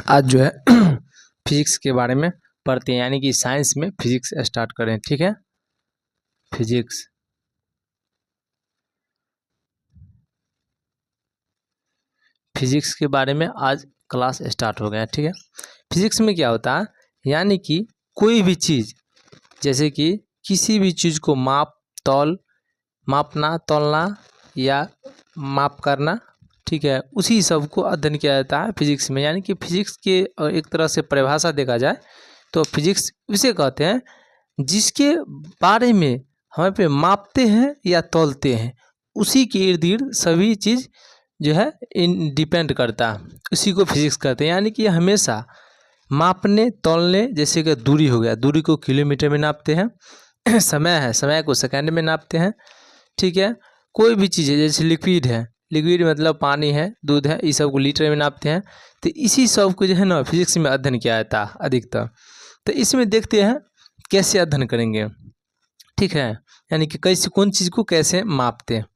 आज जो है फिजिक्स के बारे में पढ़ते हैं, यानी कि साइंस में फिजिक्स स्टार्ट करें। ठीक है, फिजिक्स के बारे में आज क्लास स्टार्ट हो गया। ठीक है, फिजिक्स में क्या होता है, यानी कि कोई भी चीज़, जैसे कि किसी भी चीज़ को मापना तोलना या माप करना, ठीक है, उसी सब को अध्ययन किया जाता है फिजिक्स में। यानी कि फिजिक्स के एक तरह से परिभाषा देखा जाए तो फिजिक्स उसे कहते हैं जिसके बारे में हम पे मापते हैं या तौलते हैं, उसी के इर्द गिर्द सभी चीज़ जो है इन डिपेंड करता है, उसी को फिजिक्स कहते हैं। यानी कि हमेशा मापने तौलने, जैसे कि दूरी हो गया, दूरी को किलोमीटर में नापते हैं, समय है, समय को सेकंड में नापते हैं। ठीक है, कोई भी चीज़ है, जैसे लिक्विड है, लिक्विड मतलब पानी है, दूध है, इस सब को लीटर में नापते हैं। तो इसी सब को जो है ना फिजिक्स में अध्ययन किया जाता है अधिकतर। तो इसमें देखते हैं कैसे अध्ययन करेंगे। ठीक है, यानी कि कैसे कौन चीज़ को कैसे मापते हैं।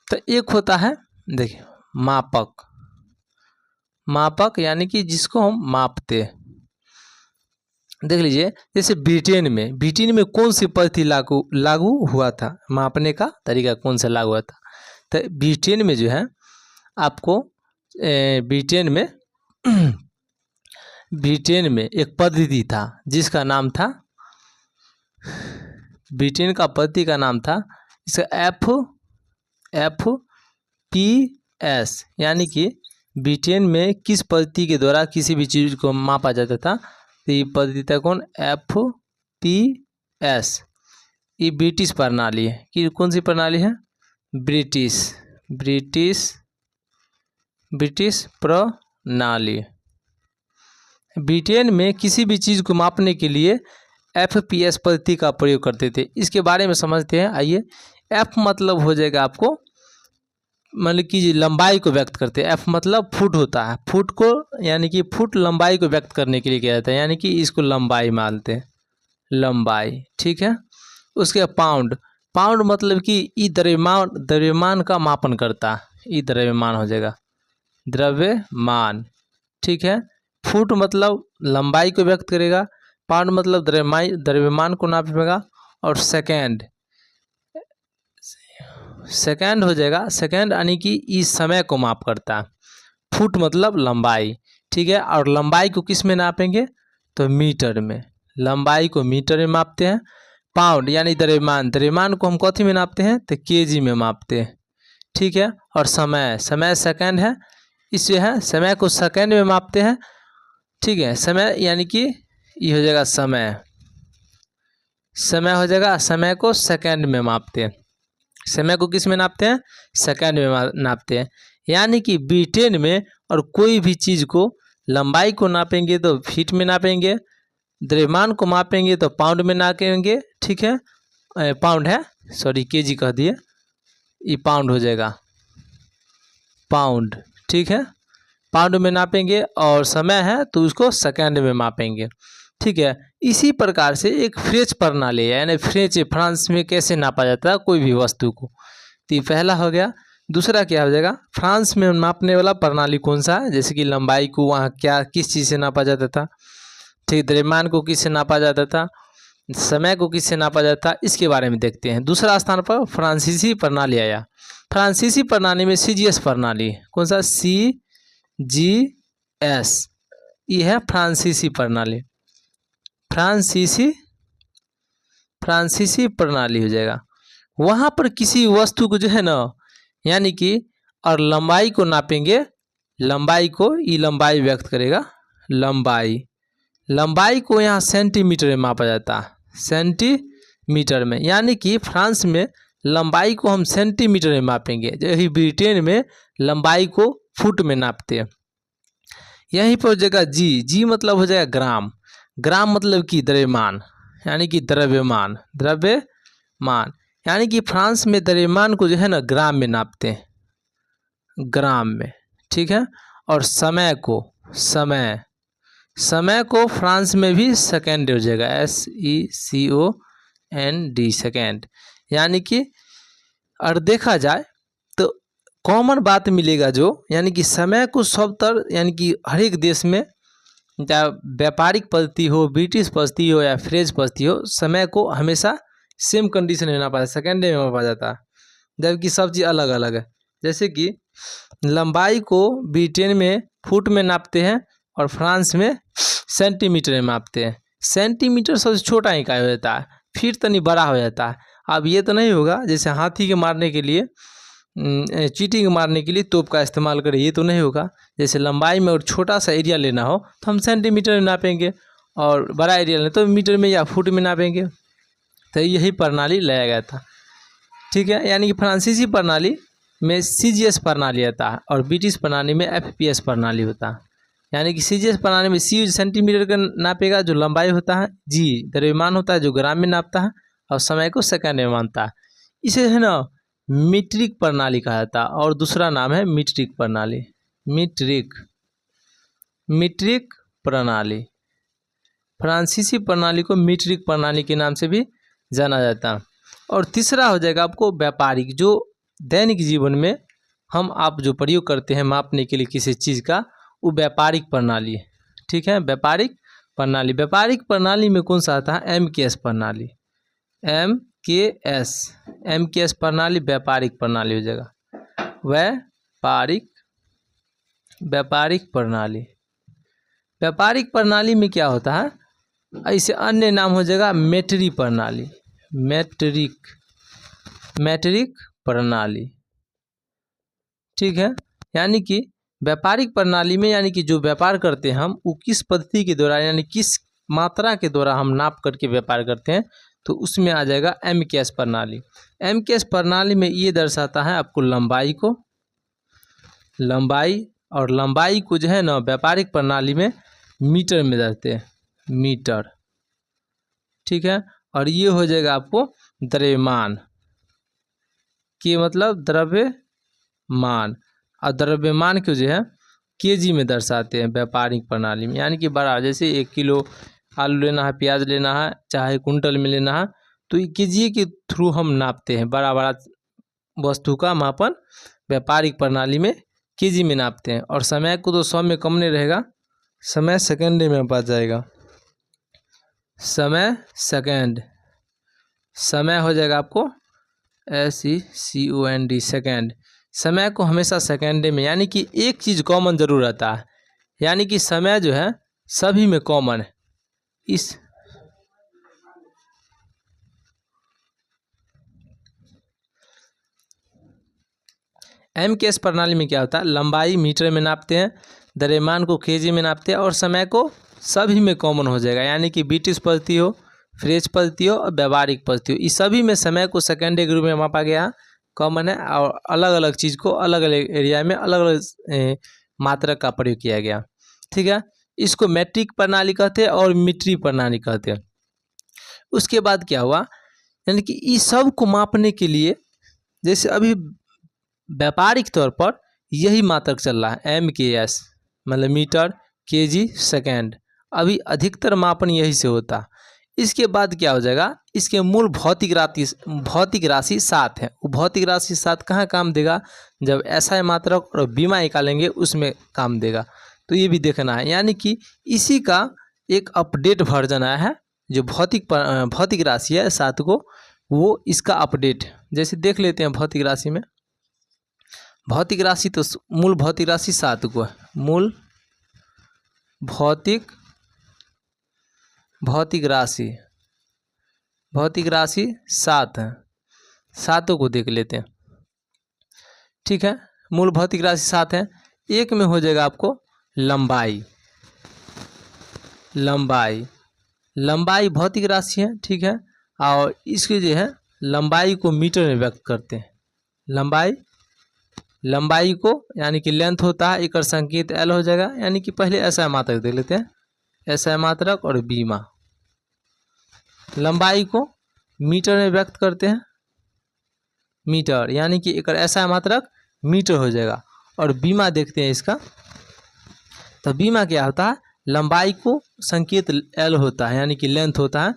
तो एक होता है, देखिए, मापक यानी कि जिसको हम मापते हैं। देख लीजिए, जैसे ब्रिटेन में कौन सी पद्धति लागू हुआ था, मापने का तरीका कौन सा लागू हुआ था। तो ब्रिटेन में जो है आपको ब्रिटेन में एक पद्धति था जिसका नाम था, ब्रिटेन का पद्धति का नाम था इसका FPS। यानी कि ब्रिटेन में किस पद्धति के द्वारा किसी भी चीज़ को मापा जाता था, तो ये पद्धति था कौन, FPS। ये ब्रिटिश प्रणाली है कि कौन सी प्रणाली है, ब्रिटिश प्रणाली। ब्रिटेन में किसी भी चीज़ को मापने के लिए FPS पद्धति का प्रयोग करते थे। इसके बारे में समझते हैं, आइए। F मतलब हो जाएगा आपको, मतलब कि लंबाई को व्यक्त करते हैं। F मतलब फुट होता है, फुट को, यानी कि फुट लंबाई को व्यक्त करने के लिए किया जाता है, यानी कि इसको लंबाई मानते हैं, लंबाई। ठीक है, उसके पाउंड मतलब कि ई द्रव्यमान का मापन करता है, ई द्रव्यमान हो जाएगा, द्रव्यमान। ठीक है, फुट मतलब लंबाई को व्यक्त करेगा, पाउंड मतलब द्रव्यमान को नापेगा, और सेकंड हो जाएगा, सेकंड यानी कि इस समय को माप करता है। फुट मतलब लंबाई, ठीक है, और लंबाई को किस में नापेंगे, तो मीटर में, लंबाई को मीटर में मापते हैं। पाउंड यानी द्रव्यमान को हम कथी में नापते हैं, तो केजी में मापते हैं। ठीक है, और समय सेकंड है, इससे है समय को सेकंड में मापते हैं। ठीक है, समय यानी कि ये हो जाएगा समय हो जाएगा, समय को सेकंड में मापते हैं, समय को किस में नापते हैं, सेकंड में नापते हैं। यानी कि ब्रिटेन में और कोई भी चीज़ को लंबाई को नापेंगे तो फीट में नापेंगे, द्रव्यमान को मापेंगे तो पाउंड में नापेंगे। ठीक है, पाउंड है, सॉरी केजी कह दिए, ये पाउंड हो जाएगा, पाउंड। ठीक है, पाउंड में नापेंगे, और समय है तो उसको सेकंड में मापेंगे। ठीक है, इसी प्रकार से एक फ्रेंच प्रणाली है, यानी फ्रांस में कैसे नापा जाता है कोई भी वस्तु को। तो ये पहला हो गया। दूसरा क्या हो जाएगा, फ्रांस में नापने वाला प्रणाली कौन सा है, जैसे कि लंबाई को वहाँ किस चीज़ से नापा जाता था, ठीक, द्रव्यमान को किससे नापा जाता था, समय को किससे नापा जाता था, इसके बारे में देखते हैं। दूसरा स्थान पर फ्रांसीसी प्रणाली आया। फ्रांसीसी प्रणाली में CGS प्रणाली, कौन सा, CGS, ये है फ्रांसीसी प्रणाली, फ्रांसीसी प्रणाली हो जाएगा। वहाँ पर किसी वस्तु को जो है ना, यानी कि और लंबाई को नापेंगे, लंबाई को, ये लंबाई व्यक्त करेगा, लंबाई को यहाँ सेंटीमीटर में मापा जाता है, सेंटीमीटर में। यानी कि फ्रांस में लंबाई को हम सेंटीमीटर में मापेंगे, यही ब्रिटेन में लंबाई को फुट में नापते हैं। यहीं पर हो जाएगा जी मतलब हो जाएगा ग्राम मतलब कि द्रव्यमान, यानी कि द्रव्यमान, यानी कि फ्रांस में द्रव्यमान को जो है ना ग्राम में नापते हैं, ग्राम में। ठीक है, और समय को फ्रांस में भी सेकंड हो जाएगा, SECOND, सेकंड। यानी कि और देखा जाए तो कॉमन बात मिलेगा जो, यानी कि समय को सब यानी कि हर एक देश में चाहे व्यापारिक पद्धति हो, ब्रिटिश पद्धति हो या फ्रेंच पद्धति हो, समय को हमेशा सेम कंडीशन में नापा जाता है, सेकेंड में मापा जाता है, जबकि सब चीज़ अलग अलग है। जैसे कि लंबाई को ब्रिटेन में फुट में नापते हैं और फ्रांस में सेंटीमीटर में मापते हैं। सेंटीमीटर सबसे छोटा इकाई हो जाता है, फीट तनी बड़ा हो जाता है। अब ये तो नहीं होगा जैसे हाथी के मारने के लिए, चींटी के मारने के लिए तोप का इस्तेमाल करें, ये तो नहीं होगा। जैसे लंबाई में और छोटा सा एरिया लेना हो तो हम सेंटीमीटर में नापेंगे, और बड़ा एरिया लें तो मीटर में या फुट में नापेंगे। तो यही प्रणाली लाया गया था, ठीक है। यानी कि फ्रांसीसी प्रणाली में CGS प्रणाली आता है और ब्रिटिश प्रणाली में FPS प्रणाली होता है। यानी कि CGS प्रणाली में C सेंटीमीटर का नापेगा जो लंबाई होता है, G द्रव्यमान होता है जो ग्राम में नापता है, और समय को सेकंड में मानता है। इसे है ना मीट्रिक प्रणाली कहा जाता है, और दूसरा नाम है मीट्रिक प्रणाली। मीट्रिक प्रणाली, फ्रांसीसी प्रणाली को मीट्रिक प्रणाली के नाम से भी जाना जाता है। और तीसरा हो जाएगा आपको व्यापारिक, जो दैनिक जीवन में हम आप जो प्रयोग करते हैं मापने के लिए किसी चीज़ का, वो व्यापारिक प्रणाली है, ठीक है। व्यापारिक प्रणाली में कौन सा आता है? MKS प्रणाली। MKS प्रणाली व्यापारिक प्रणाली हो जाएगा। व्यापारिक प्रणाली में क्या होता है? ऐसे अन्य नाम हो जाएगा मीट्रिक प्रणाली। मीट्रिक प्रणाली, ठीक है। यानी कि व्यापारिक प्रणाली में, यानी कि जो व्यापार करते हैं हम, वो किस पद्धति के द्वारा, यानी किस मात्रा के द्वारा हम नाप करके व्यापार करते हैं, तो उसमें आ जाएगा MKS प्रणाली। MKS प्रणाली में ये दर्शाता है आपको लंबाई और लंबाई को जो है ना व्यापारिक प्रणाली में मीटर में दर्शाते हैं, मीटर, ठीक है। और ये हो जाएगा आपको द्रव्यमान, के मतलब द्रव्यमान, और द्रव्यमान को जो है KG में दर्शाते हैं व्यापारिक प्रणाली में। यानी कि बड़ा, जैसे 1 किलो आलू लेना है, प्याज लेना है, चाहे कुंटल में लेना है, तो KG के थ्रू हम नापते हैं। बड़ा वस्तु का मापन व्यापारिक प्रणाली में KG में नापते हैं। और समय को तो 100 में कम नहीं रहेगा, समय सेकंड में मापा जाएगा। समय हो जाएगा आपको SECOND, सेकेंड। समय को हमेशा सेकेंड में, यानी कि एक चीज़ कॉमन जरूर रहता है, यानी कि समय जो है सभी में कॉमन है। इस MKS प्रणाली में क्या होता है? लंबाई मीटर में नापते हैं, द्रव्यमान को KG में नापते हैं, और समय को सभी में कॉमन हो जाएगा। यानी कि ब्रिटिश पद्धति हो, फ्रेंच पद्धति हो और व्यावहारिक पद्धति हो, इस सभी में समय को सेकेंड के रूप में मापा गया, कॉमन है। और अलग अलग चीज़ को अलग अलग एरिया में अलग अलग मात्रक का प्रयोग किया गया, ठीक है। इसको मीट्रिक प्रणाली कहते हैं और मीट्रिक प्रणाली कहते हैं। उसके बाद क्या हुआ, यानी कि इस सब को मापने के लिए, जैसे अभी व्यापारिक तौर पर यही मात्रक चल रहा है, MKS मतलब मीटर, KG सेकेंड, अभी अधिकतर मापन यही से होता है। इसके बाद क्या हो जाएगा, इसके मूल भौतिक राशि 7 है। वो भौतिक राशि 7 कहाँ काम देगा? जब SI मात्रक और बीमा निकालेंगे उसमें काम देगा, तो ये भी देखना है। यानी कि इसी का एक अपडेट वर्जन आया है, जो भौतिक राशि है 7 को, वो इसका अपडेट, जैसे देख लेते हैं भौतिक राशि में। भौतिक राशि तो मूल भौतिक राशि 7 को है, मूल भौतिक राशि 7 है, 7 को देख लेते हैं, ठीक है। मूल भौतिक राशि 7 है। एक में हो जाएगा आपको लंबाई भौतिक राशि है, ठीक है। और इसकी जो है लंबाई को मीटर में व्यक्त करते हैं। लंबाई को यानी कि लेंथ होता है, एक संकेत L हो जाएगा। यानी कि पहले SI मात्रक देख लेते हैं, SI मात्रक और बीमा। लंबाई को मीटर में व्यक्त करते हैं, मीटर, यानी कि एक SI मात्रक मीटर हो जाएगा। और बीमा देखते हैं इसका, तो बीमा क्या होता है, लंबाई को संकेत L होता है, यानी कि लेंथ होता है,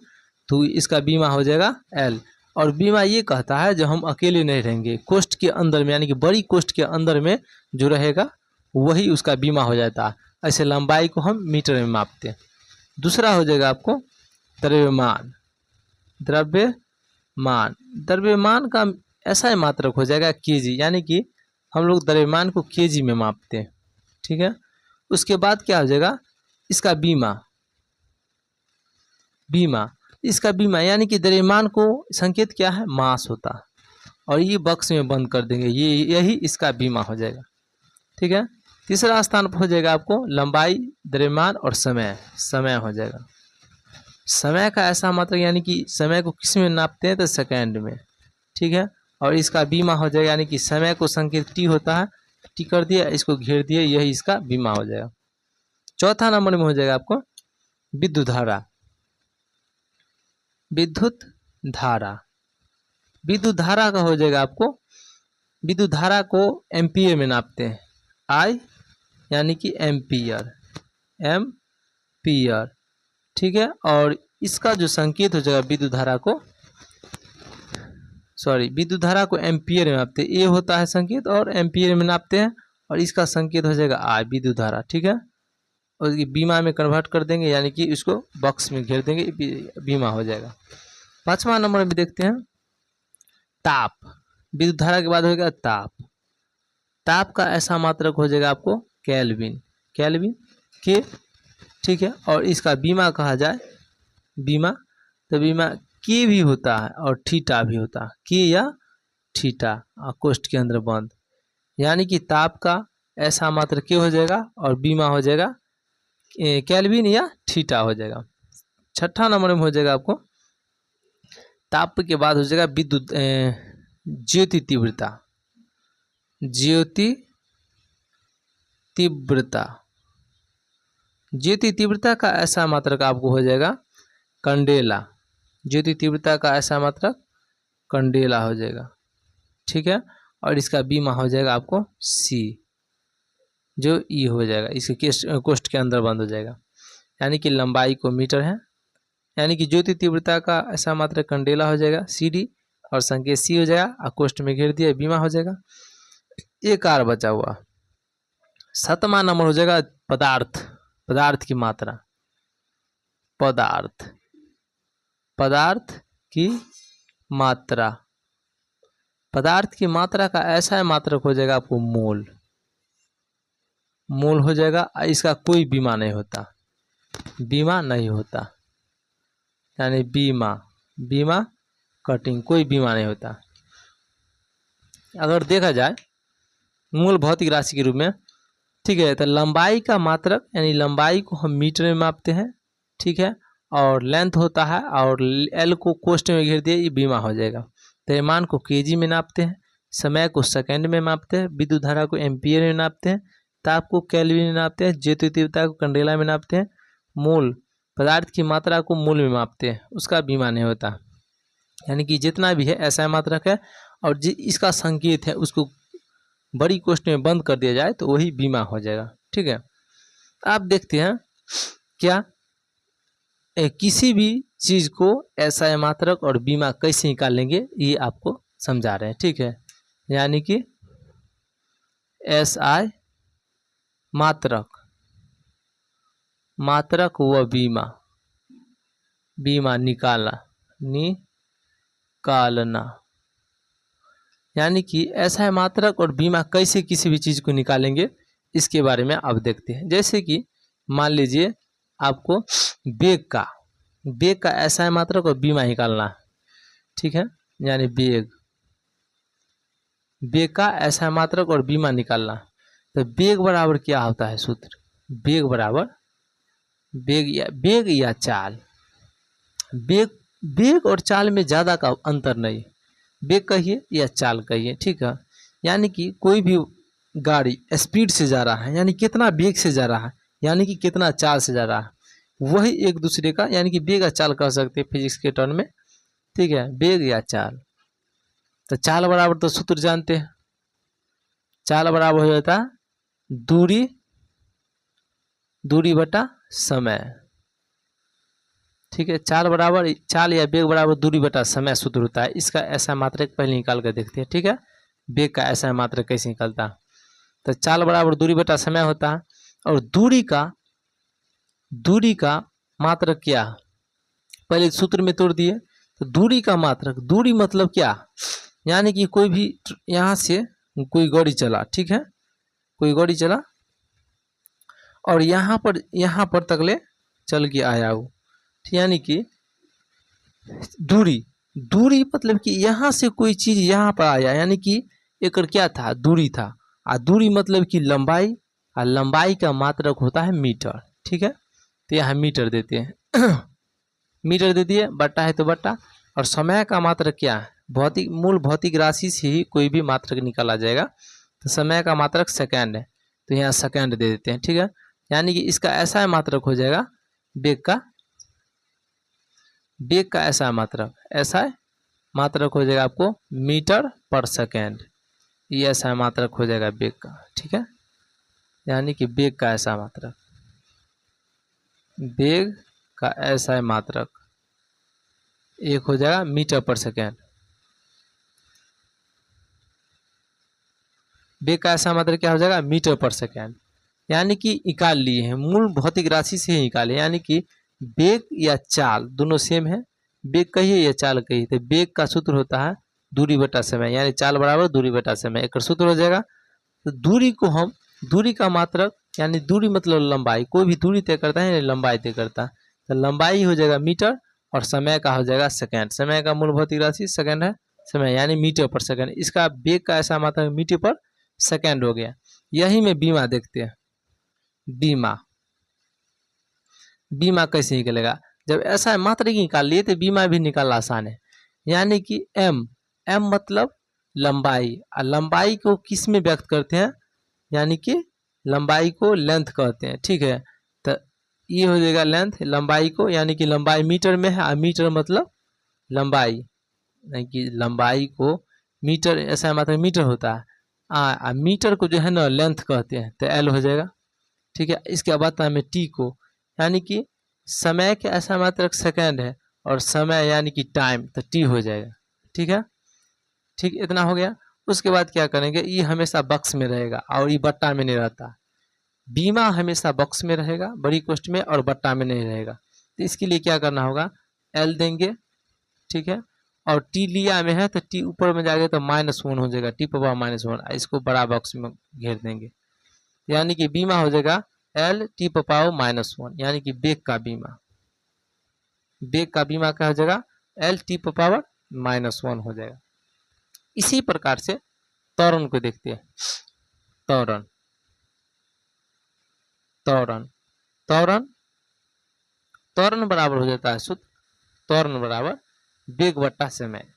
तो इसका बीमा हो जाएगा L। और बीमा ये कहता है जो हम अकेले नहीं रहेंगे, कोष्ठ के अंदर में, यानी कि बड़ी कोष्ठ के अंदर में जो रहेगा वही उसका बीमा हो जाता है। ऐसे लंबाई को हम मीटर में मापते हैं। दूसरा हो जाएगा आपको द्रव्यमान। द्रव्यमान, द्रव्यमान का ऐसा ही मात्रक हो जाएगा केजी, यानी कि हम लोग द्रव्यमान को केजी में मापते हैं, ठीक है। उसके बाद क्या हो जाएगा, इसका बीमा, बीमा, इसका बीमा यानी कि द्रव्यमान को संकेत क्या है, मास होता है, और ये बक्स में बंद कर देंगे, ये यही इसका बीमा हो जाएगा, ठीक है। तीसरा स्थान पर हो जाएगा आपको लंबाई, द्रव्यमान और समय। समय हो जाएगा, समय का ऐसा मात्रक यानी कि समय को किस में नापते हैं, तो सेकेंड में, ठीक है। और इसका बीमा हो जाएगा, यानी कि समय को संकेत टी होता है, टी कर दिया, इसको घेर दिया, यही इसका बीमा हो जाएगा। चौथा नंबर में हो जाएगा आपको विद्युत धारा। विद्युत धारा, विद्युत धारा का हो जाएगा आपको, विद्युत धारा को एम्पियर में नापते हैं, आई यानी कि एम्पियर, एम्पियर, ठीक है। और इसका जो संकेत हो जाएगा विद्युत धारा को, सॉरी, विद्युत धारा को एम्पियर में नापते हैं, ए होता है संकेत और एम्पियर में नापते हैं, और इसका संकेत हो जाएगा आई, विद्युत धारा, ठीक है। और ये बीमा में कन्वर्ट कर देंगे, यानी कि इसको बॉक्स में घेर देंगे, बीमा हो जाएगा। पांचवा नंबर में देखते हैं ताप। विद्युत धारा के बाद हो जाएगा ताप। ताप का ऐसा मात्रक हो जाएगा आपको केल्विन, केल्विन के, ठीक है। और इसका बीमा कहा जाए, बीमा, तो बीमा के भी होता है और थीटा भी होता है, के या थीटा, कोष्ठ के अंदर बंद, यानी कि ताप का ऐसा मात्रक के हो जाएगा और बीमा हो जाएगा केल्विन या थीटा हो जाएगा। छठा नंबर में हो जाएगा आपको ताप के बाद हो जाएगा विद्युत ज्योति तीव्रता। ज्योति तीव्रता, ज्योति तीव्रता का ऐसा मात्रक आपको हो जाएगा कंडेला। ज्योति तीव्रता का ऐसा मात्रक कंडेला हो जाएगा, ठीक है। और इसका बीमा हो जाएगा आपको सी, जो ई हो जाएगा, इसके कोष्ठ के अंदर बंद हो जाएगा, यानी कि लंबाई को मीटर है, यानी कि ज्योति तीव्रता का ऐसा मात्रक कंडेला हो जाएगा, सी डी, और संकेत सी हो जाएगा, और कोष्ठ में घेर दिया, बीमा हो जाएगा। एक आर बचा हुआ, सातवां नंबर हो जाएगा पदार्थ। पदार्थ की मात्रा, पदार्थ, पदार्थ की मात्रा, पदार्थ की मात्रा का ऐसा मात्रक हो जाएगा आपको मोल, मोल हो जाएगा। इसका कोई बीमा नहीं होता, बीमा नहीं होता, यानी बीमा, बीमा कटिंग, कोई बीमा नहीं होता। अगर देखा जाए मूल भौतिक राशि के रूप में, ठीक है, तो लंबाई का मात्रक यानी लंबाई को हम मीटर में मापते हैं, ठीक है, और लेंथ होता है, और एल को कोष्ठ में घेर दिए, ये बीमा हो जाएगा। द्रव्यमान को केजी में नापते हैं, समय को सेकंड में मापते हैं, विद्युत धारा को एम्पियर में नापते हैं, ताप को केल्विन में नापते हैं, ज्योति तीव्रता को कंडेला में नापते हैं, मोल, पदार्थ की मात्रा को मोल में मापते हैं, उसका बीमा नहीं होता, यानी कि जितना भी है ऐसा मात्रक है, और इसका संकेत है उसको बड़ी कोष्ठ में बंद कर दिया जाए तो वही बीमा हो जाएगा, ठीक है। आप देखते हैं क्या किसी भी चीज को ऐसा मात्रक और बीमा कैसे निकालेंगे, ये आपको समझा रहे हैं, ठीक है। यानी कि एसआई मात्रक, मात्रक व बीमा, बीमा निकालना, निकालना, यानी कि ऐसा मात्रक और बीमा कैसे किसी भी चीज को निकालेंगे, इसके बारे में अब देखते हैं। जैसे कि मान लीजिए आपको बेग का ऐसा मात्रक और बीमा निकालना है, ठीक है, यानी बेग का ऐसा मात्रक और बीमा निकालना, तो बेग बराबर क्या होता है सूत्र, बेग बराबर बेग या चाल, बेग और चाल में ज़्यादा का अंतर नहीं, बेग कहिए या चाल कहिए, ठीक है। यानी कि कोई भी गाड़ी स्पीड से जा रहा है, यानी कितना बेग से जा रहा है, यानी कि कितना चाल से जा रहा है, वही एक दूसरे का, यानी कि बेग या चाल कह सकते हैं फिजिक्स के टर्म में, ठीक है, बेग या चाल। तो चाल बराबर तो सूत्र जानते हैं, चाल बराबर हो जाता है दूरी बटा समय, ठीक है। चाल बराबर, चाल या बेग बराबर दूरी बटा समय सूत्र होता है। इसका ऐसा मात्रक पहले निकाल कर देखते हैं, ठीक है। बेग का ऐसा मात्रक कैसे निकलता है, तो चाल बराबर दूरी बटा समय होता है, और दूरी का मात्रक क्या, पहले सूत्र में तोड़ दिए। तो दूरी का मात्रक, दूरी मतलब क्या, यानी कि कोई भी यहाँ से कोई गाड़ी चला, ठीक है, कोई गाड़ी चला और यहाँ पर तकले चल के आया वो, यानी कि दूरी मतलब कि यहाँ से कोई चीज यहाँ पर आया, यानी कि एक क्या था, दूरी था। और दूरी मतलब कि लंबाई, और लंबाई का मात्रक होता है मीटर, ठीक है। तो यहाँ मीटर देते हैं मीटर दे दिए, बट्टा है तो बट्टा। और समय का मात्रक क्या है, मूल भौतिक राशि से ही कोई भी मात्रक निकाला जाएगा। तो समय का मात्रक सेकंड है, तो यहाँ सेकंड दे देते हैं, ठीक है। यानी कि इसका ऐसा मात्रक हो जाएगा वेग का ऐसा मात्रक हो जाएगा आपको मीटर पर सेकेंड। ये ऐसा मात्रक हो जाएगा वेग का, ठीक है। यानी कि वेग का ऐसा मात्रक, वेग का ऐसा मात्रक एक हो जाएगा मीटर पर सेकेंड। वेग का ऐसा मात्रक क्या हो जाएगा, मीटर पर सेकेंड। यानी कि निकाल लिए हैं, मूल भौतिक राशि से ही निकाले, यानी कि वेग या चाल दोनों सेम है। वेग कहिए या चाल कहिए, तो वेग का सूत्र होता है दूरी बटा समय, यानी चाल बराबर दूरी बटा समय, एक सूत्र हो जाएगा। तो दूरी को हम, दूरी का मात्रक यानी दूरी मतलब लंबाई, कोई भी दूरी तय करता है लंबाई तय करता है, तो लंबाई हो जाएगा मीटर और समय का हो जाएगा सेकेंड। समय का मूल भौतिक राशि सेकेंड है, समय यानी मीटर पर सेकेंड। इसका वेग का ऐसा मात्रक मीटर पर सेकेंड हो गया। यही में बीमा देखते हैं, बीमा कैसे निकलेगा, जब ऐसा मात्रक निकाल लिए तो बीमा भी निकालना आसान है। यानी कि एम मतलब लंबाई, और लंबाई को किस में व्यक्त करते हैं, यानी कि लंबाई को लेंथ कहते हैं, ठीक है। तो ये हो जाएगा लेंथ, लंबाई को, यानी कि लंबाई मीटर में है, और मीटर मतलब लंबाई, यानी कि लंबाई को मीटर, ऐसा मतलब मीटर होता है, मीटर को जो है ना लेंथ कहते हैं, तो एल हो जाएगा, ठीक है। इसके बाद हमें टी को, यानी कि समय के ऐसा मात्रक सेकेंड है और समय यानी कि टाइम, तो टी हो जाएगा, ठीक है। ठीक, इतना हो गया। उसके बाद क्या करेंगे, ये हमेशा बक्स में रहेगा और ये बट्टा में नहीं रहता। बीमा हमेशा बक्स में रहेगा, बड़ी कोष्ठ में, और बट्टा में नहीं रहेगा। तो इसके लिए क्या करना होगा, एल देंगे, ठीक है। और टी लिया में है तो टी ऊपर में जाएगा तो -1 हो जाएगा, टी पावर -1, इसको बड़ा बॉक्स में घेर देंगे, यानी कि बीमा हो जाएगा एल टी पावर -1, यानी कि वेग का बीमा, वेग का बीमा क्या हो जाएगा, एल टी पावर -1 हो जाएगा। इसी प्रकार से त्वरण को देखते हैं, त्वरण त्वरण त्वरण त्वरण बराबर हो जाता है सूत्र, त्वरण बराबर वेग बटा समय,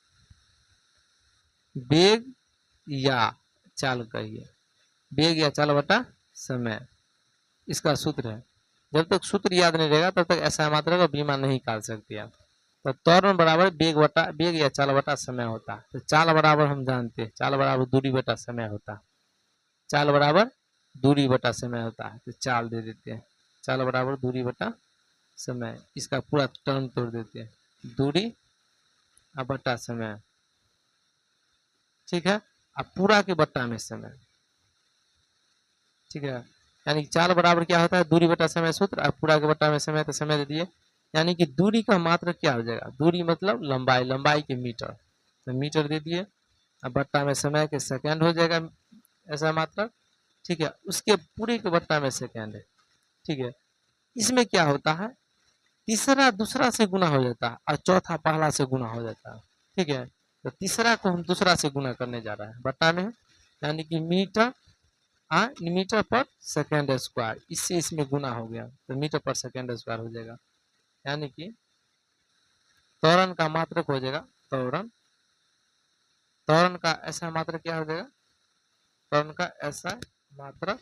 वेग या चाल कहिए, वेग या चाल बटा समय, इसका सूत्र है। जब तक सूत्र याद नहीं रहेगा तब तक ऐसा मात्रा का बीमा नहीं निकाल सकते आप। तो त्वरण बराबर वेग या चाल बटा समय होता है। तो चाल बराबर हम जानते हैं, चाल बराबर दूरी बटा समय होता है, चाल बराबर दूरी बटा समय होता है। तो चाल दे देते हैं, चाल बराबर दूरी बटा समय, इसका पूरा टर्म तोड़ देते हैं, दूरी बटा समय, ठीक है। अब पूरा के बट्टा में समय, ठीक है। यानी चाल बराबर क्या होता है, दूरी बटा समय सूत्र, और पूरा के बट्टा में समय, तो समय दे दिए। यानी कि दूरी का मात्रक क्या हो जाएगा, दूरी मतलब लंबाई, लंबाई के मीटर, तो मीटर दे दिए, अब बट्टा में समय के सेकंड हो जाएगा ऐसा मात्रक, ठीक है। उसके पूरे के बट्टा में सेकंड है, ठीक है। इसमें क्या होता है, तीसरा दूसरा से गुना हो जाता है और चौथा पहला से गुना हो जाता है, ठीक है। तो तीसरा को हम दूसरा से गुना करने जा रहे हैं, बट्टा में, यानी कि मीटर पर सेकेंड स्क्वायर, इससे इसमें गुना हो गया तो मीटर पर सेकेंड स्क्वायर हो जाएगा। यानी कि त्वरण का मात्रक हो जाएगा, त्वरण का ऐसा मात्रक क्या हो जाएगा, त्वरण का ऐसा मात्रक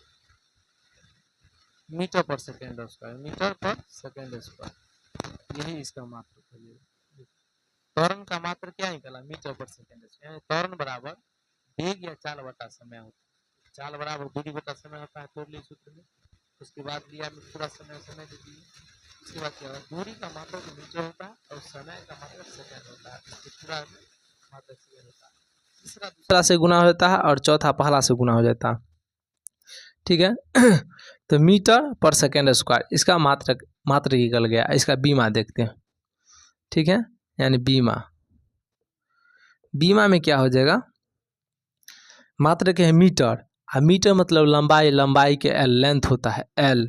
मीटर पर सेकेंड स्क्वायर, मीटर पर सेकेंड स्क्वायर, यही इसका मात्रक हो जाएगा। त्वरण का मात्रक क्या निकला, मीटर पर सेकेंड स्क्वायर। त्वरण बराबर वेग या चाल बटा समय होता है, चाल बराबर दूरी बटा समय होता है, तोड़ लिए सूत्र में। उसके बाद लिया में पूरा समय दे दिए। उसके बाद क्या होगा, दूरी का मात्रक मीटर होता है और समय का मात्रक सेकंड होता है, इसके पूरा मात्रक सेकंड होता है। तीसरा दूसरा से गुना होता है और चौथा पहला से गुना हो जाता है, ठीक है। तो मीटर पर सेकेंड स्क्वायर, इसका मात्रक निकल गया। इसका बीमा देखते हैं, ठीक है, यानी बीमा में क्या हो जाएगा, मात्रक है मीटर, और मीटर मतलब लंबाई के एल, लेंथ होता है एल,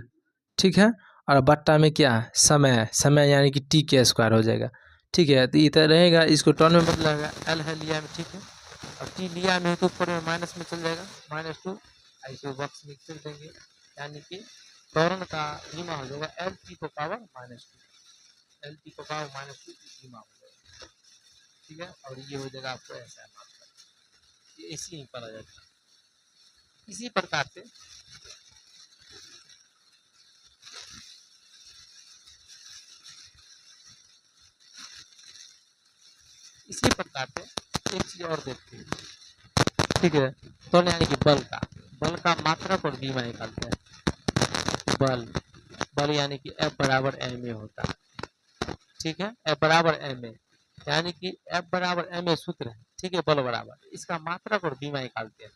ठीक है, और बट्टा में क्या है, समय यानी कि टी के स्क्वायर हो जाएगा, ठीक है। तो इधर रहेगा, इसको टर्न में बदलेगा, एल है लिया में, ठीक है, और टी लिया में तो ऊपर में माइनस में चल जाएगा, -2, इसको बॉक्स में कर देंगे, यानी कि त्वरण का बीमा हो जाएगा एल टी को पावर -2, एल टी को पावर -2 बीमा हो जाएगा, ठीक है। और ये हो जाएगा आपको ऐसा मात्रा, ये ऐसे ही पढ़ा जाता है। इसी प्रकार से एक चीज और देखते हैं, ठीक है। तो यानी कि बल का मात्रक और बीमा निकालते हैं। बल यानी कि F बराबर ma होता है, ठीक है, F बराबर ma, यानी कि F बराबर ma सूत्र है, ठीक है, बल बराबर, इसका मात्रक और बीमा निकालते हैं,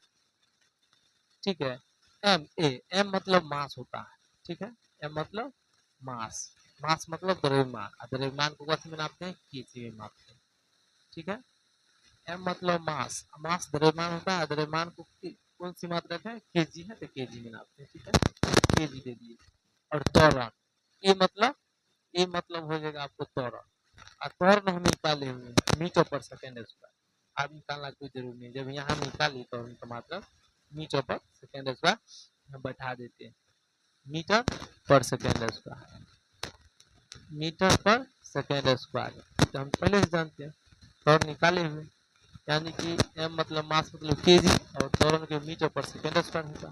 ठीक है। m मतलब मास होता है, ठीक है, m मतलब मास मतलब द्रव्यमान, द्रव्यमान को कथी में नापते हैं, केजी में नापते हैं, ठीक है। m मतलब मास द्रव्यमान होता है, द्रव्यमान को कौन सी मात्रा है, केजी है, तो केजी में नापते हैं, ठीक है, केजी दे दिए। और त्वरण, ये मतलब हो जाएगा आपको त्वरण, और त्वरण हम निकाले हुए मीटर पर सेकेंड स्क्वायर, आप निकालना कोई जरूरी नहीं, जब यहाँ निकाली तो उनका मतलब मीटर पर सेकेंड स्क्वायर हम बैठा देते हैं, मीटर पर सेकेंड स्क्वायर, मीटर पर सेकेंड स्क्वायर, तो हम पहले से जानते हैं, त्वरण निकाले हुए, यानी कि m मतलब मास मतलब केजी, और त्वरण के मीटर पर सेकेंड स्क्वायर होगा,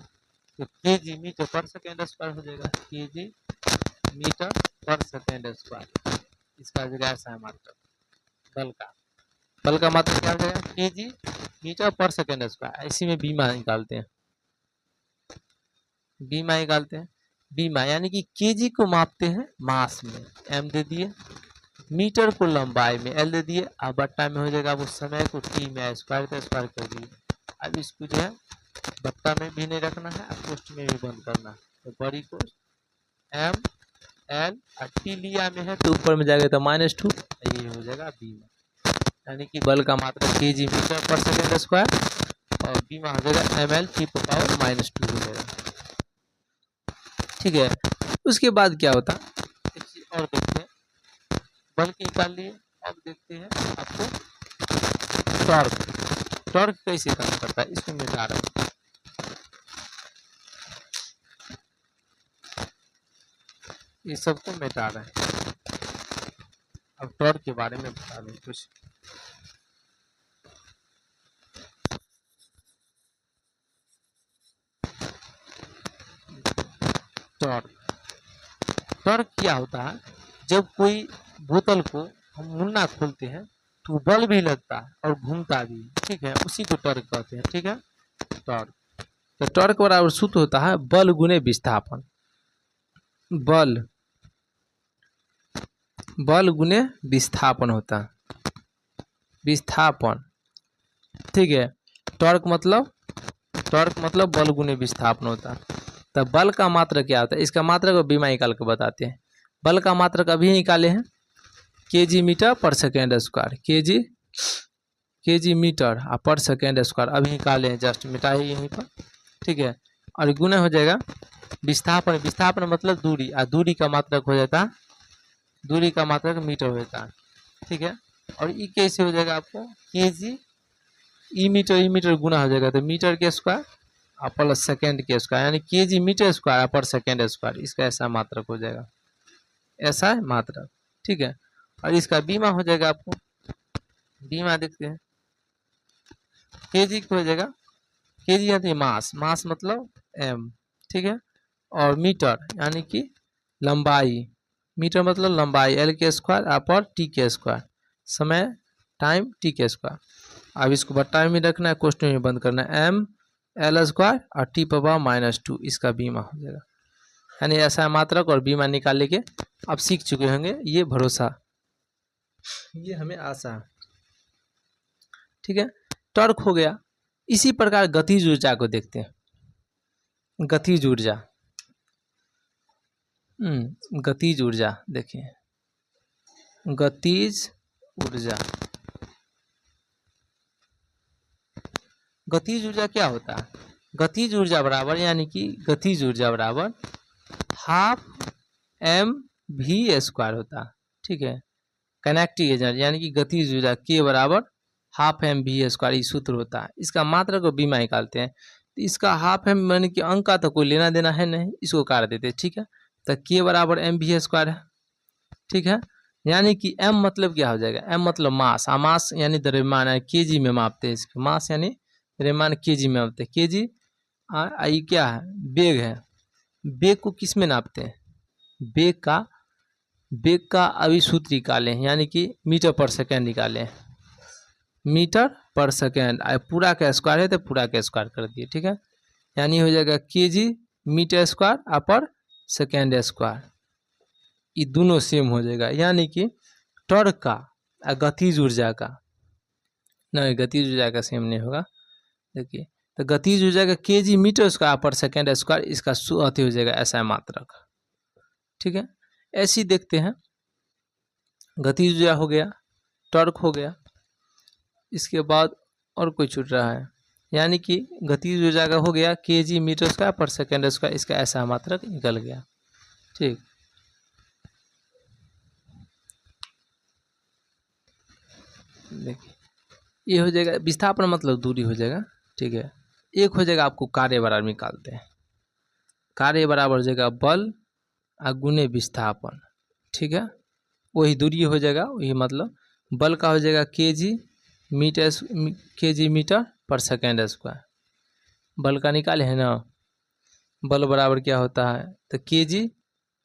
तो केजी मीटर पर सेकेंड स्क्वायर हो जाएगा, केजी मीटर पर सेकेंड स्क्वायर, इसका जगह ऐसा है मात्रक, बल का मात्रक क्या हो जाएगा, केजी मीटर पर सेकेंड स्क्वायर। इसी में बीमा निकालते हैं, बीमा यानी कि केजी को मापते हैं मास में, m दे दिए, मीटर को लंबाई में एल दे दिए, अब बट्टा में हो जाएगा वो समय को टी में स्क्वायर कर दिए। अब इसको जो है बट्टा में भी नहीं रखना है, कोष्ठ में भी बंद करना है, तो बड़ी कोष्ठ एम एल और टी लिया में है, तो ऊपर में जाएगा तो -2, ये हो जाएगा बीमा, यानी कि बल का मात्रा केजी मीटर पर सेकेंड स्क्वायर, और बीमा हो जाएगा एम एल टी पावर -2 हो जाएगा, ठीक है। उसके बाद क्या होता है, एक चीज और देखते हैं, बल की निकाल लिए, अब देखते हैं आपको टॉर्क कैसे काम करता है, इसको मिटा रहा हूं, ये सबको मिटा रहे हैं, अब टॉर्क के बारे में बता दें कुछ। टॉर्क क्या होता है, जब कोई बोतल को हम मुन्ना खोलते हैं तो बल भी लगता है और घूमता भी, ठीक है, उसी को टॉर्क कहते हैं, ठीक है, टॉर्क। तो टॉर्क बराबर सूत्र होता है बल गुने विस्थापन, बल गुने विस्थापन होता है, विस्थापन, ठीक है। टॉर्क मतलब बल गुने विस्थापन होता है। तो बल का मात्रक क्या होता है, इसका मात्रक को बीमा निकाल के बताते हैं। बल का मात्रक अभी निकाले हैं, केजी मीटर पर सेकेंड स्क्वायर, केजी मीटर पर सेकेंड स्क्वायर अभी निकाले हैं, जस्ट मिटाइए यहीं पर, ठीक है। और गुना हो जाएगा विस्थापन मतलब दूरी, और दूरी का मात्रक हो जाता है, दूरी का मात्रक मीटर हो जाता है, ठीक है। और ये कैसे हो जाएगा आपको, केजी ई मीटर गुना हो जाएगा, तो मीटर के स्क्वायर प्लस सेकेंड के स्क्वायर, यानी केजी मीटर स्क्वायर पर सेकेंड स्क्वायर, इसका ऐसा मात्रक हो जाएगा, ऐसा मात्रक, ठीक है। और इसका बीमा हो जाएगा, आपको बीमा देखते हैं, केजी को हो जाएगा, केजी यानी मास मतलब m, ठीक है, और मीटर यानी कि लंबाई, मीटर मतलब लंबाई एल के स्क्वायर अपर टी के स्क्वायर, समय टाइम टी के स्क्वायर। अब इसको बट्टा में रखना है, कोष्ठ में बंद करना है, एम एल स्क्वायर और टी पावर -2, इसका बीमा हो जाएगा, यानी ऐसा मात्रक और बीमा निकालने के आप सीख चुके होंगे, ये भरोसा, ये हमें आशा, ठीक है। टॉर्क हो गया। इसी प्रकार गतिज ऊर्जा को देखते हैं, गतिज ऊर्जा, गतिज ऊर्जा, देखिए गतिज ऊर्जा। गतिज ऊर्जा क्या होता है? गतिज ऊर्जा बराबर, यानी कि गतिज ऊर्जा बराबर हाफ mv² होता है। ठीक है, काइनेटिक एनर्जी यानी कि गतिज ऊर्जा के बराबर हाफ mv², ये सूत्र होता है। इसका मात्रा को बीमा निकालते हैं, तो इसका हाफ एम यानी कि अंक का तो कोई लेना देना है नहीं, इसको काट देते हैं। ठीक है, तो के बराबर mv² है। ठीक है, यानी कि m मतलब क्या हो जाएगा? m मतलब मास, मास यानी द्रव्यमान है, केजी में मापते हैं इसको। मास यानी द्रव्यमान केजी में मापते हैं। केजी ये क्या है? वेग है। वेग को किस में नापते हैं? वेग का अभी सूत्र निकालें, यानी कि मीटर पर सेकेंड निकालें। मीटर पर सेकेंड, पूरा का स्क्वायर है तो पूरा का स्क्वायर कर दिए। ठीक है, यानी हो जाएगा केजी मीटर स्क्वायर पर सेकेंड स्क्वायर, ये दोनों सेम हो जाएगा। यानी कि टॉर्क का गतिज ऊर्जा का, नहीं गतिज ऊर्जा का सेम नहीं होगा। देखिए, तो गतिज ऊर्जा का केजी मीटर स्क्वायर पर सेकेंड स्क्वायर, इसका अति हो जाएगा ऐसा मात्रक। ठीक है, ऐसे ही देखते हैं, गतिज ऊर्जा हो गया, टॉर्क हो गया, इसके बाद और कोई छूट रहा है, यानी कि गतिज ऊर्जा का हो गया केजी मीटर स्क्वायर पर सेकेंड स्क्वायर, इसका ऐसा मात्रक निकल गया। ठीक, देखिए ये हो जाएगा विस्थापन मतलब दूरी हो जाएगा। ठीक है, एक हो जाएगा आपको कार्य बराबर निकालते हैं, कार्य बराबर हो जाएगा बल गुने विस्थापन। ठीक है, वही दूरी हो जाएगा, वही मतलब बल का हो जाएगा केजी मीटर पर सेकेंड स्क्वायर। बल का निकाले है ना, बल बराबर क्या होता है? तो केजी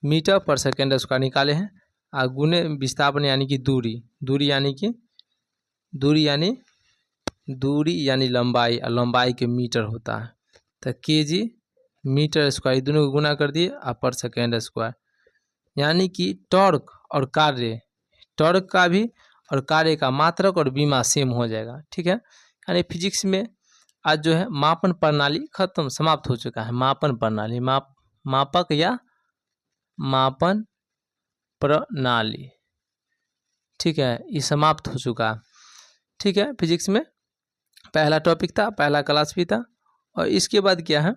मीटर पर सेकेंड स्क्वायर निकाले हैं, और गुने विस्थापन यानी कि दूरी यानी लंबाई, और लंबाई के मीटर होता है। तो केजी मीटर स्क्वायर दोनों को गुना कर दिए पर सेकेंड स्क्वायर, यानी कि टॉर्क और कार्य, टॉर्क का भी और कार्य का मात्रक और बीमा सेम हो जाएगा। ठीक है, यानी फिजिक्स में आज जो है मापन प्रणाली खत्म, समाप्त हो चुका है। मापन प्रणाली, मापक या मापन प्रणाली, ठीक है, ये समाप्त हो चुका है। ठीक है, फिजिक्स में पहला टॉपिक था, पहला क्लास भी था। और इसके बाद क्या है,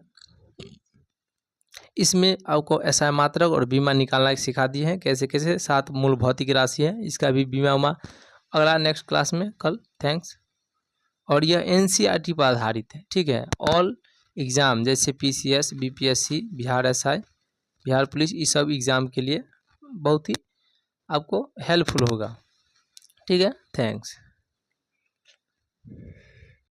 इसमें आपको ऐसा मात्रक और बीमा निकालना सिखा दिए हैं, कैसे कैसे 7 मूल भौतिक राशि है, इसका भी बीमा उमा अगला नेक्स्ट क्लास में कल। थैंक्स। और यह NCERT पर आधारित है। ठीक है, ऑल एग्ज़ाम जैसे PCS, BPSC, Bihar SI, Bihar police, ये सब एग्ज़ाम के लिए बहुत ही आपको हेल्पफुल होगा। ठीक है, थैंक्स।